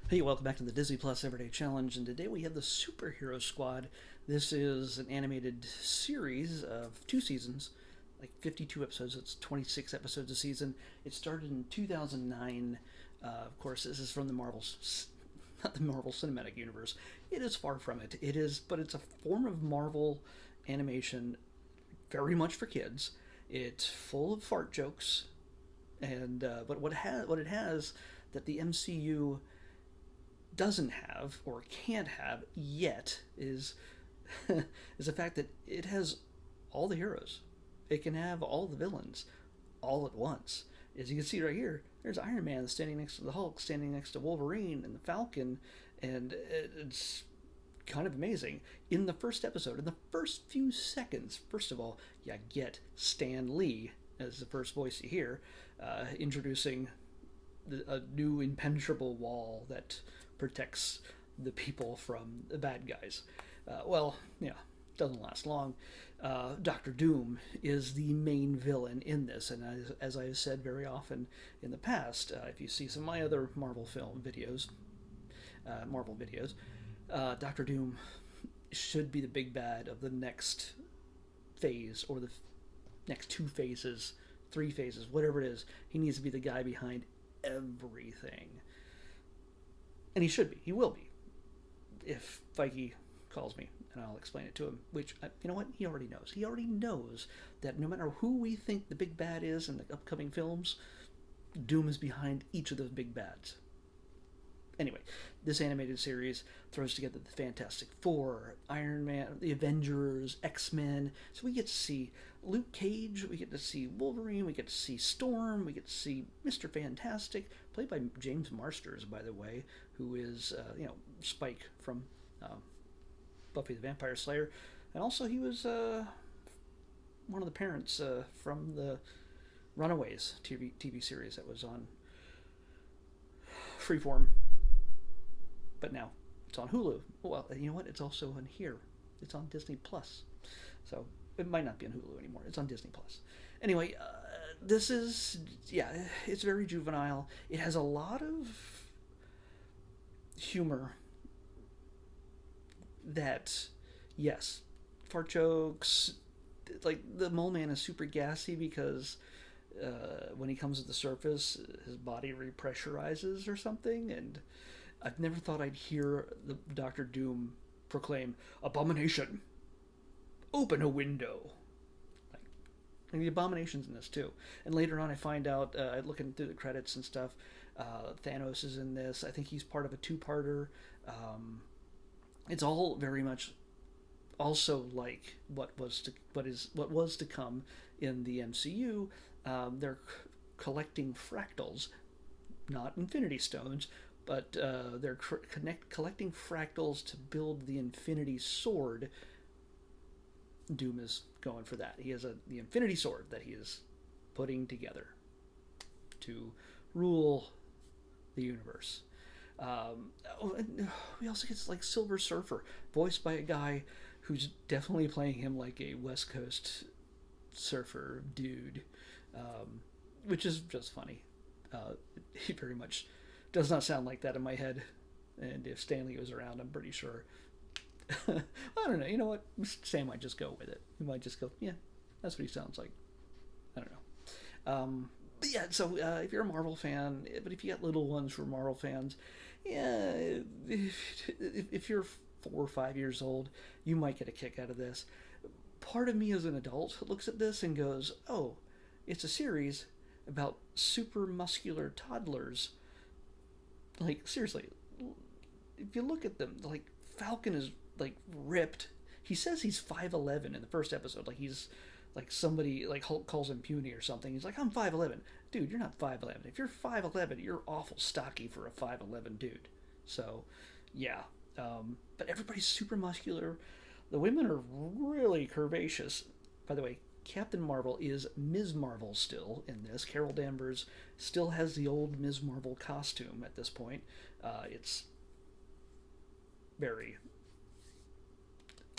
Hey, welcome back to the Disney Plus Everyday Challenge, and today we have the Superhero Squad. This is an animated series of 2 seasons, like 52 episodes. It's 26 episodes a season. It started in 2009. Of course, this is from the not the Marvel Cinematic Universe. It is far from it. It is, but it's a form of Marvel animation, very much for kids. It's full of fart jokes, and but what it has that the MCU doesn't have or can't have yet is is the fact that it has all the heroes. It can have all the villains all at once. As you can see right here, there's Iron Man standing next to the Hulk, standing next to Wolverine and the Falcon, and it's kind of amazing. In the first episode, in the first few seconds, first of all, you get Stan Lee as the first voice you hear, introducing a new impenetrable wall that protects the people from the bad guys. Doesn't last long. Doctor Doom is the main villain in this, and as I've said very often in the past, if you see some of my other Marvel videos, Doctor Doom should be the big bad of the next phase or the next 2 phases, 3 phases, whatever it is. He needs to be the guy behind everything. And he should be. He will be. If Feige calls me and I'll explain it to him, which, you know what? He already knows. He already knows that no matter who we think the big bad is in the upcoming films, Doom is behind each of those big bads. Anyway, this animated series throws together the Fantastic Four, Iron Man, the Avengers, X-Men. So we get to see Luke Cage, we get to see Wolverine, we get to see Storm, we get to see Mr. Fantastic, played by James Marsters, by the way, who is, Spike from Buffy the Vampire Slayer. And also he was one of the parents from the Runaways TV series that was on Freeform, but now it's on Hulu. Well, you know what? It's also on here. It's on Disney Plus. So it might not be on Hulu anymore. It's on Disney Plus. Anyway, this is, it's very juvenile. It has a lot of humor that, yes, fart jokes. Like, the Mole Man is super gassy because when he comes to the surface, his body repressurizes or something, and I've never thought I'd hear the Doctor Doom proclaim, "Abomination, open a window." And the Abomination's in this too. And later on, I find out, looking through the credits and stuff, Thanos is in this. I think he's part of a two-parter. It's all very much also like what was to come in the MCU. They're collecting fractals, not Infinity Stones, but they're collecting fractals to build the Infinity Sword. Doom is going for that. He has the Infinity Sword that he is putting together to rule the universe. We also get like Silver Surfer, voiced by a guy who's definitely playing him like a West Coast surfer dude, which is just funny. He very much does not sound like that in my head, and if Stanley was around, I'm pretty sure. I don't know. You know what? Sam might just go with it. He might just go, yeah, that's what he sounds like. I don't know. But yeah, so if you're a Marvel fan, but if you got little ones who are Marvel fans, yeah, if you're 4 or 5 years old, you might get a kick out of this. Part of me as an adult looks at this and goes, oh, it's a series about super muscular toddlers. Like, seriously, if you look at them, like, Falcon is, like, ripped. He says he's 5'11" in the first episode. Like, he's, like, somebody, like, Hulk calls him puny or something. He's like, I'm 5'11". Dude, you're not 5'11". If you're 5'11", you're awful stocky for a 5'11" dude. So, yeah. But everybody's super muscular. The women are really curvaceous. By the way, Captain Marvel is Ms. Marvel still in this. Carol Danvers still has the old Ms. Marvel costume at this point. It's very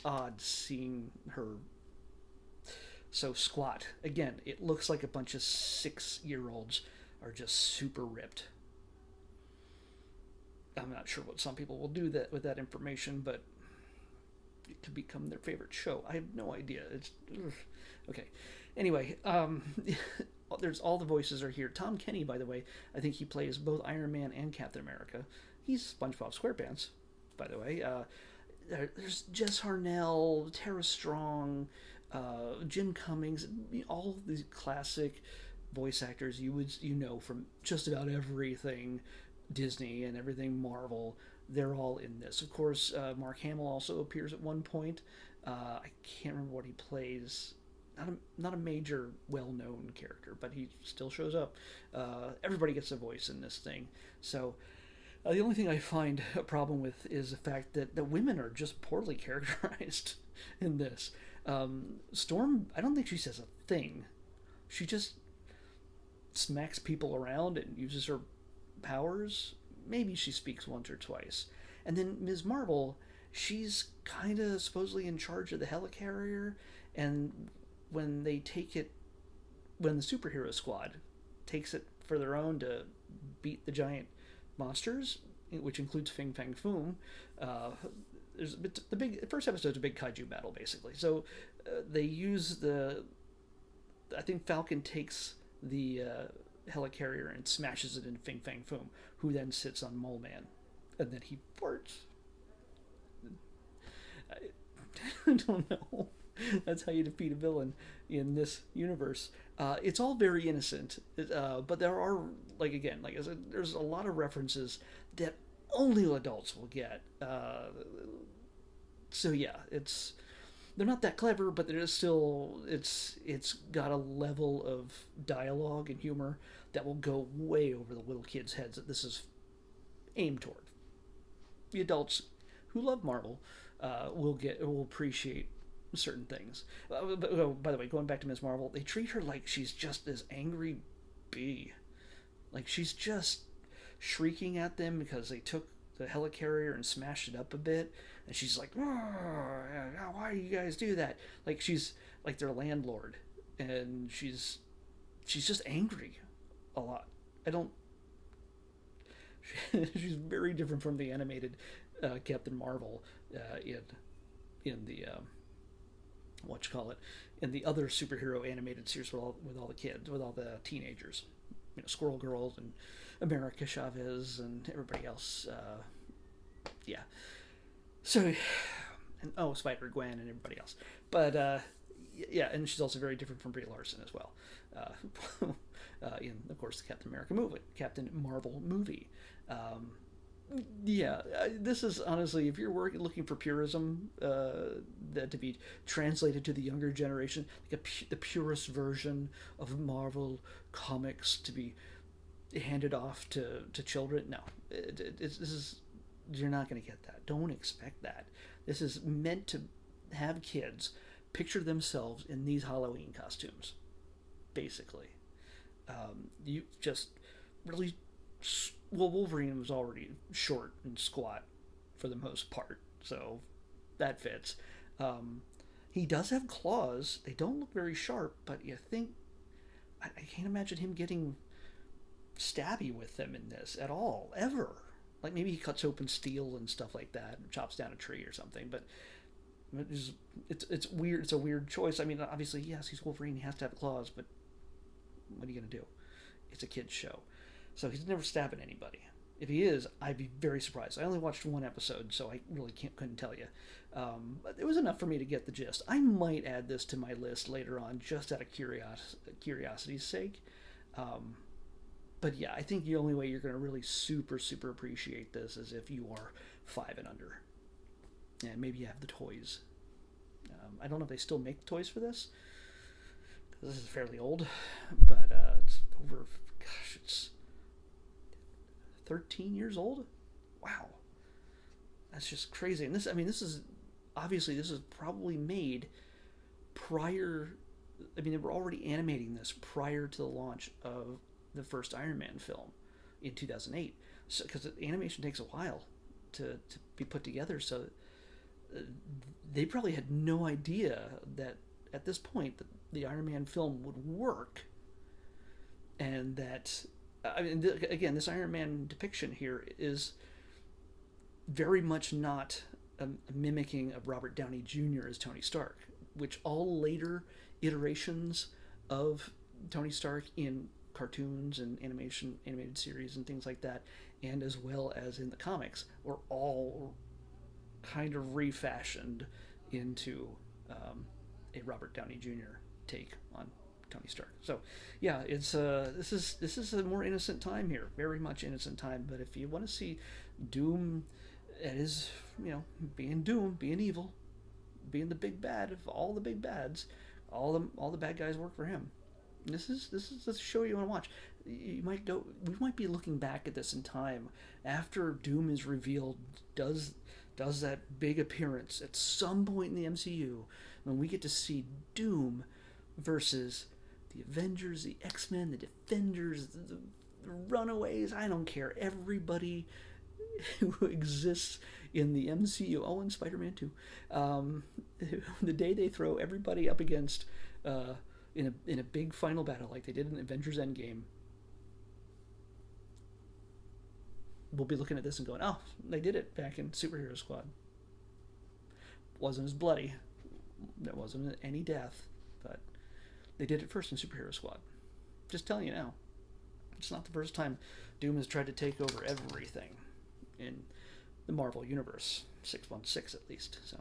odd seeing her so squat. Again, it looks like a bunch of 6-year-olds are just super ripped. I'm not sure what some people will do that with that information, but it could become their favorite show. I have no idea. It's ugh. Okay. Anyway, there's all the voices are here. Tom Kenny, by the way, I think he plays both Iron Man and Captain America. He's SpongeBob SquarePants, by the way. There's Jess Harnell, Tara Strong, Jim Cummings, all these classic voice actors you know from just about everything Disney and everything Marvel. They're all in this. Of course, Mark Hamill also appears at one point. I can't remember what he plays. Not a major, well-known character, but he still shows up. Everybody gets a voice in this thing. So the only thing I find a problem with is the fact that the women are just poorly characterized in this. Storm, I don't think she says a thing. She just smacks people around and uses her powers. Maybe she speaks once or twice. And then Ms. Marvel, she's kind of supposedly in charge of the helicarrier, and when they take it, when the superhero squad takes it for their own to beat the giant monsters, which includes Fing Fang Foom, the first episode's a big kaiju battle basically. So they use I think Falcon takes the helicarrier and smashes it into Fing Fang Foom, who then sits on Mole Man, and then he farts. I don't know. That's how you defeat a villain in this universe. It's all very innocent, but there are, like again, like I said, there's a lot of references that only adults will get. So yeah, they're not that clever, but there is still it's got a level of dialogue and humor that will go way over the little kids' heads that this is aimed toward. The adults who love Marvel will appreciate certain things. But by the way, going back to Ms. Marvel, they treat her like she's just this angry bee. Like she's just shrieking at them because they took the helicarrier and smashed it up a bit, and she's like, why do you guys do that? Like she's like their landlord, and she's just angry a lot. She's very different from the animated Captain Marvel in the in the other superhero animated series with all the kids, with all the teenagers, Squirrel Girls and America Chavez and everybody else. Yeah. So, and Spider Gwen and everybody else. But yeah, and she's also very different from Brie Larson as well. In of course the Captain Marvel movie. Yeah, this is honestly, if you're looking for purism that to be translated to the younger generation, like the purest version of Marvel comics to be handed off to children, no, this is, you're not going to get that. Don't expect that. This is meant to have kids picture themselves in these Halloween costumes, basically. You just really, well, Wolverine was already short and squat for the most part, so that fits. He does have claws. They don't look very sharp, but you think, I can't imagine him getting stabby with them in this at all, ever. Like maybe he cuts open steel and stuff like that, and chops down a tree or something, but it's weird. It's a weird choice. I mean, obviously, yes, he's Wolverine. He has to have claws, but what are you going to do? It's a kid's show. So he's never stabbing anybody. If he is, I'd be very surprised. I only watched one episode, so I really couldn't tell you. But it was enough for me to get the gist. I might add this to my list later on, just out of curiosity's sake. But yeah, I think the only way you're going to really super, super appreciate this is if you are 5 and under. And maybe you have the toys. I don't know if they still make toys for this, because this is fairly old. But it's over, gosh, it's 13 years old? Wow. That's just crazy. And this is probably made prior, they were already animating this prior to the launch of the first Iron Man film in 2008. So, because animation takes a while to be put together, so they probably had no idea that at this point the Iron Man film would work, and that again, this Iron Man depiction here is very much not a mimicking of Robert Downey Jr. as Tony Stark, which all later iterations of Tony Stark in cartoons and animated series and things like that, and as well as in the comics, were all kind of refashioned into a Robert Downey Jr. take on Tony Stark. So, yeah, it's this is a more innocent time here, very much innocent time. But if you want to see Doom, it is, being Doom, being evil, being the big bad of all the big bads, all the bad guys work for him. This is the show you want to watch. We might be looking back at this in time after Doom is revealed. Does that big appearance at some point in the MCU when we get to see Doom versus the Avengers, the X-Men, the Defenders, the Runaways, I don't care, everybody who exists in the MCU, oh, and Spider-Man too, the day they throw everybody up against in a big final battle like they did in Avengers Endgame, we'll be looking at this and going, oh, they did it back in Superhero Squad. Wasn't as bloody, there wasn't any death, but they did it first in Superhero Squad. Just telling you now. It's not the first time Doom has tried to take over everything in the Marvel Universe. 616 at least. So,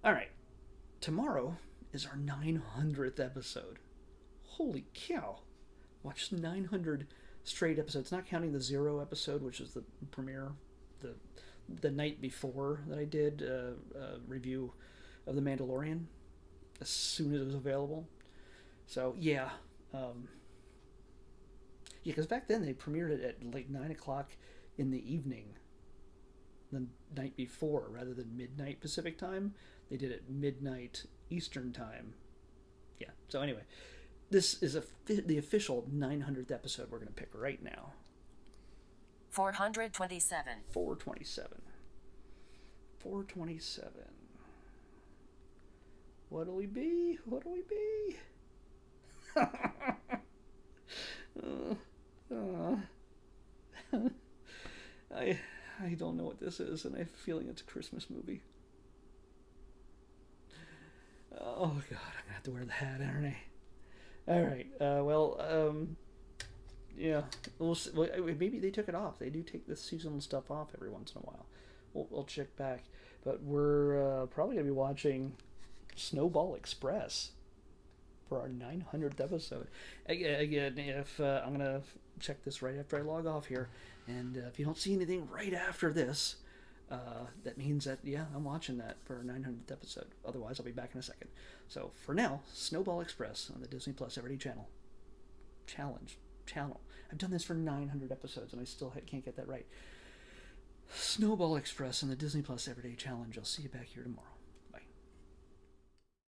alright. Tomorrow is our 900th episode. Holy cow. Watch 900 straight episodes, not counting the 0 episode, which is the premiere, the night before that I did a review of The Mandalorian as soon as it was available. So, yeah. Because back then they premiered it at like 9 o'clock in the evening the night before, rather than midnight Pacific time. They did it midnight Eastern time. Yeah, so anyway, this is the official 900th episode we're going to pick right now. 427. 427. 427. What'll we be? What'll we be? I don't know what this is, and I have a feeling it's a Christmas movie. Oh God, I'm gonna have to wear the hat, aren't I? All right. Yeah. Well, maybe they took it off. They do take the seasonal stuff off every once in a while. We'll check back. But we're probably gonna be watching Snowball Express for our 900th episode. Again, if I'm gonna check this right after I log off here, and if you don't see anything right after this, that means that, yeah, I'm watching that for our 900th episode. Otherwise, I'll be back in a second. So for now, Snowball Express on the Disney Plus Everyday Channel. Channel. I've done this for 900 episodes, and I still can't get that right. Snowball Express on the Disney Plus Everyday Challenge. I'll see you back here tomorrow.